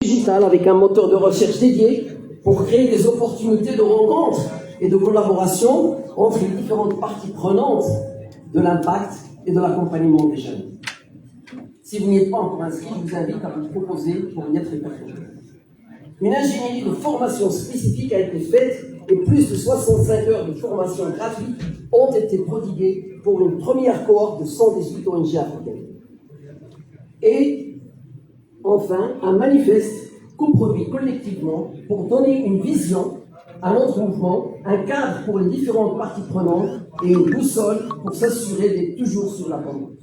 digital avec un moteur de recherche dédié pour créer des opportunités de rencontre et de collaboration entre les différentes parties prenantes de l'impact et de l'accompagnement des jeunes. Si vous n'y êtes pas encore inscrit, je vous invite à vous proposer pour y être répertorié. Une ingénierie de formation spécifique a été faite et plus de 65 heures de formation gratuite ont été prodiguées pour une première cohorte de 118 ONG africaines. Et enfin, un manifeste compromis collectivement pour donner une vision à notre mouvement, un cadre pour les différentes parties prenantes et une boussole pour s'assurer d'être toujours sur la bonne route.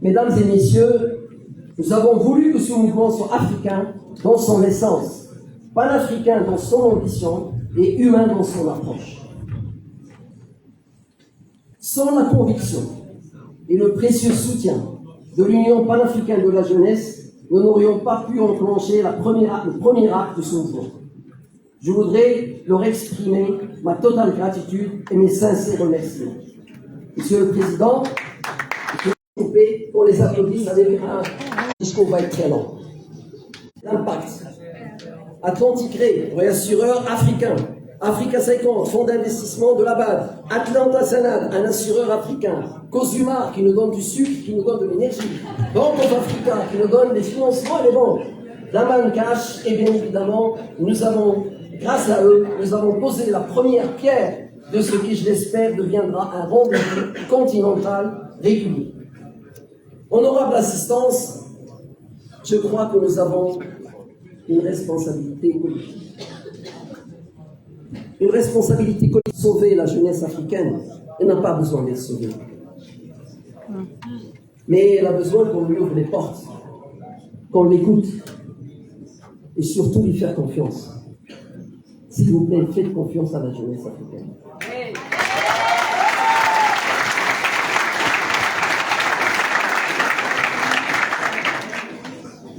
Mesdames et messieurs, nous avons voulu que ce mouvement soit africain dans son essence, panafricain dans son ambition et humain dans son approche. Sans la conviction et le précieux soutien de l'Union panafricaine de la jeunesse, nous n'aurions pas pu enclencher le premier acte de ce mouvement. Je voudrais leur exprimer ma totale gratitude et mes sincères remerciements. Monsieur le Président, pour les applaudissements, ça démarre, puisqu'on va être très long. L'impact. Atlantic Ray, réassureur africain. Africa 50, fonds d'investissement de la BAD. Atlanta Sanad, un assureur africain. Cosumar, qui nous donne du sucre, qui nous donne de l'énergie. Bank of Africa, qui nous donne des financements et des banques. Daman Cash, et bien évidemment, nous avons, grâce à eux, nous avons posé la première pierre de ce qui, je l'espère, deviendra un rendez-vous continental régulier. Honorable assistance, je crois que nous avons une responsabilité collective. Une responsabilité collective de sauver la jeunesse africaine. Elle n'a pas besoin d'être sauvée. Mais elle a besoin qu'on lui ouvre les portes, qu'on l'écoute et surtout lui faire confiance. S'il vous plaît, faites confiance à la jeunesse africaine.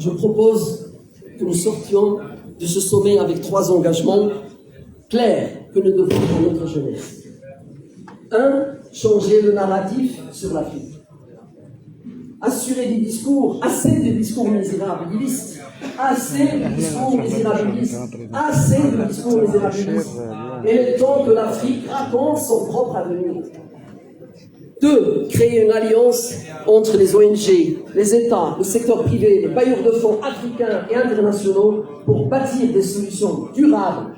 Je propose que nous sortions de ce sommet avec 3 engagements clairs que nous devons pour notre jeunesse. 1. Changer le narratif sur l'Afrique. Assurer des discours, assez de discours misérabilistes, assez de discours misérabilistes, assez de discours misérabilistes. Et il est temps que l'Afrique raconte son propre avenir. 2. Créer une alliance entre les ONG, les États, le secteur privé, les bailleurs de fonds africains et internationaux pour bâtir des solutions durables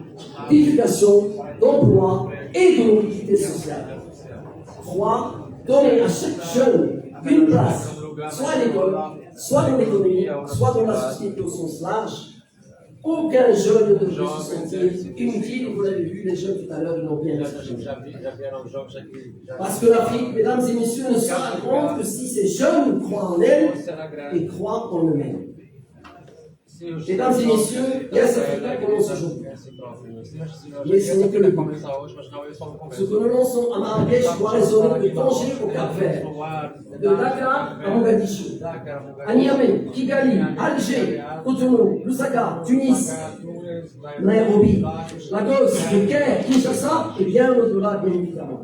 d'éducation, d'emploi et de mobilité sociale. 3. Donner à chaque jeune une place, soit à l'école, soit dans l'économie, soit dans la société au sens large. Aucun jeune ne devrait se sentir inutile. Vous l'avez vu, les jeunes tout à l'heure, ils n'ont bien exprimé. Parce que l'Afrique, mesdames et messieurs, ne sera grande que si ces jeunes croient en elle et croient en eux-mêmes. Mesdames et messieurs, Yes Africa commence aujourd'hui. Mais ce n'est que le début. Ce que nous lançons à Marrakech doit résonner de Tanger au Cap-Vert, de Dakar à Mogadiscio, à Niamey, Kigali, Alger, Cotonou, Lusaka, Tunis, Nairobi, Lagos, Le Caire, Kinshasa et bien au-delà, bien évidemment.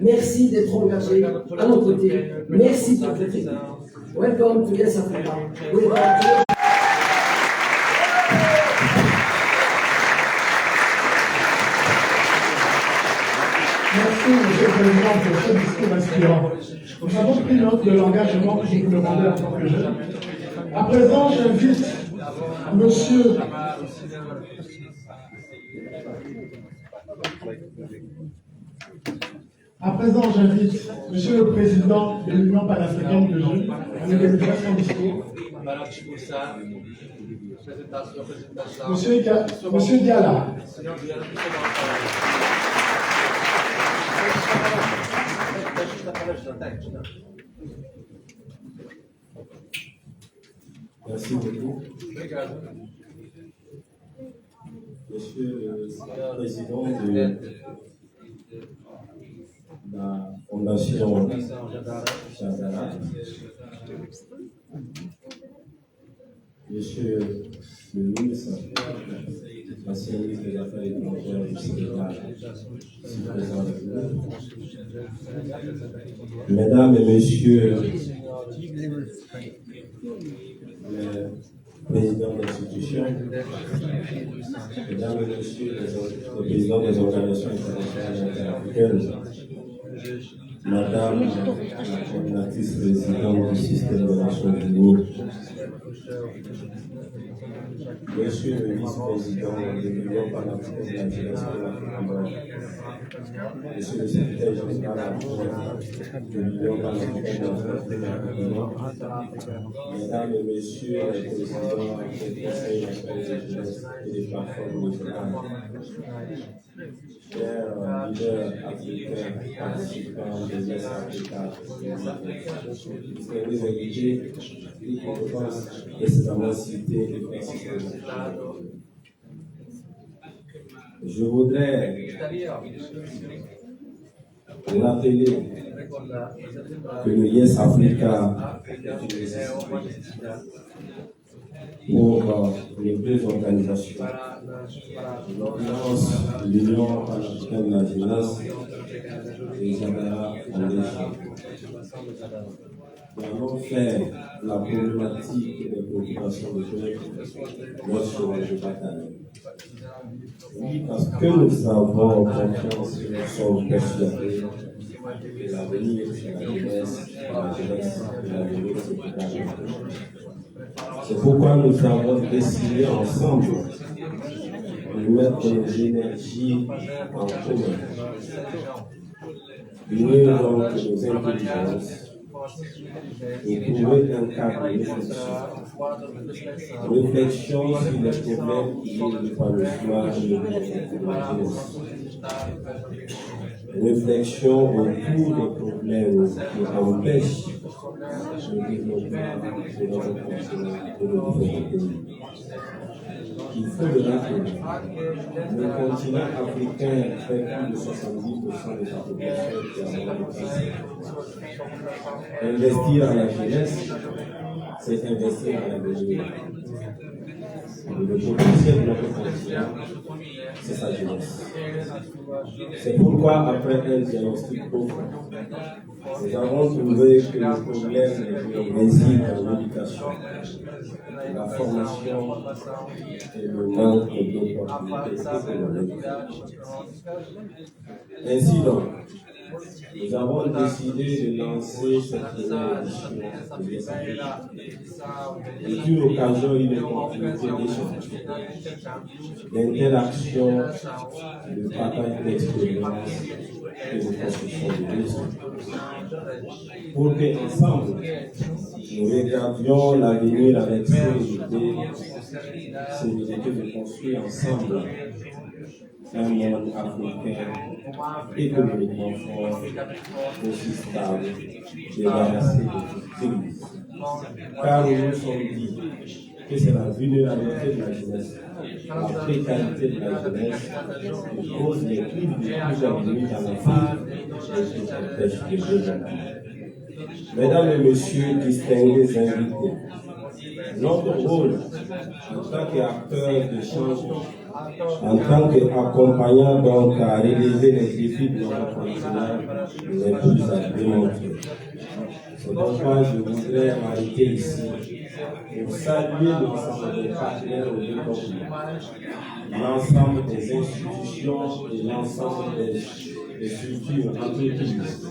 Merci d'être engagés à nos côtés. Merci pour votre écoute. Welcome to Yes Africa. Merci, Monsieur le Président, pour ce discours inspirant. Nous avons pris note de l'engagement que vous demandez en tant que jeune. À présent, j'invite Monsieur... À présent, j'invite Monsieur le Président de l'Union panafricaine de jeunes à nous délivrer son discours. Monsieur Diala. Merci beaucoup. Monsieur le Président de la Fondation Chazara, Monsieur le ministre, l'ancien ministre des Affaires étrangères du Sénégal, ici présent avec nous. Mesdames et Messieurs présidents d'institutions, mesdames et messieurs les présidents des organisations internationales interafricaines, madame la coordinatrice présidente du système des Nations Unies, monsieur le vice-président de l'Union panafricaine de la jeunesse et de l'Afrique noire, monsieur le secrétaire général de l'Union panafricaine de l'Afrique noire, mesdames et messieurs les présidents des conseils nationaux de jeunesse et des plateformes nationales, chers leaders africains participants des West Africa, distingués invités, et compétences précédemment citées et précisément. Je voudrais rappeler que le Yes Africa est une nécessité pour les deux organisations, l'Union panafricaine de la jeunesse et Zamara Foundation. Nous allons faire la problématique des préoccupations de jeunes notre cheval de bataille. Oui, parce que nous avons confiance et nous sommes persuadés que l'avenir c'est la jeunesse, et l'avenir c'est l'état. C'est pourquoi nous avons décidé ensemble de mettre nos énergies en commun, d'unir donc nos intelligences et trouver un cadre de réflexion sur les problèmes qui lient l'épanouissement et le développement de la jeunesse. Réflexion autour des problèmes qui empêchent le développement de notre continent et de notre pays. Il faut le rappeler, le continent africain fait plus de 70% de sa population qui a moins de 15 ans. Investir à la jeunesse, c'est investir à l'avenir. Le potentiel de notre continent, c'est sa jeunesse. C'est pourquoi, après un diagnostic profond, nous avons trouvé que le problème réside dans l'éducation, la formation et le manque d'opportunités économiques. Ainsi donc, nous avons décidé de lancer cette première édition de Yes Africa. C'est une occasion, une opportunité d'échange, d'interaction, de partage d'expérience et de construction de réseaux. Pour qu'ensemble, nous regardions l'avenir avec sérénité de construire ensemble un monde africain économiquement fort, aussi stable, débarrassé de toute crise. Car nous nous sommes dit que c'est la vulnérabilité de la jeunesse, la précarité de la jeunesse qui cause les crises de plus en plus en Afrique et qui empêche le développement. Mesdames et messieurs, distingués invités, notre rôle en tant qu'acteurs de changement, en tant qu'accompagnant donc à relever les défis de notre continent, n'est plus à démontrer. C'est pourquoi je voudrais m'arrêter ici pour saluer l'ensemble des partenaires au développement, l'ensemble des institutions et l'ensemble des structures entreprises